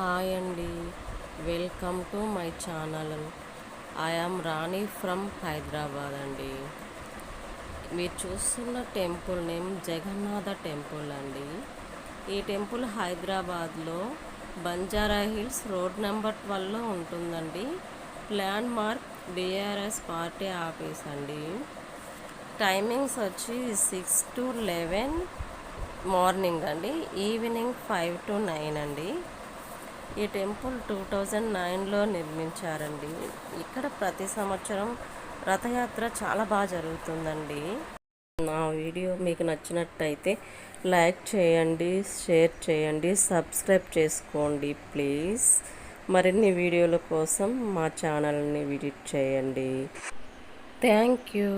Hi అండి, welcome to my channel. I am Rani from Hyderabad అండి. మీరు చూస్తున్న టెంపుల్ నేమ్ జగన్నాథ టెంపుల్ అండి. ఈ టెంపుల్ హైదరాబాద్లో బంజారా హిల్స్ రోడ్ నెంబర్ 12లో ఉంటుందండి. Land mark BRS party office అండి. టైమింగ్స్ వచ్చి 6 to 11 మార్నింగ్ అండి, ఈవినింగ్ 5 to 9 అండి. ఈ టెంపుల్ 2009లో నిర్మించారండి. ఇక్కడ ప్రతి సంవత్సరం రథయాత్ర చాలా బాగా జరుగుతుందండి. నా వీడియో మీకు నచ్చినట్టయితే లైక్ చేయండి, షేర్ చేయండి, సబ్స్క్రైబ్ చేసుకోండి ప్లీజ్. మరిన్ని వీడియోల కోసం మా ఛానల్ని విజిట్ చేయండి. Thank you.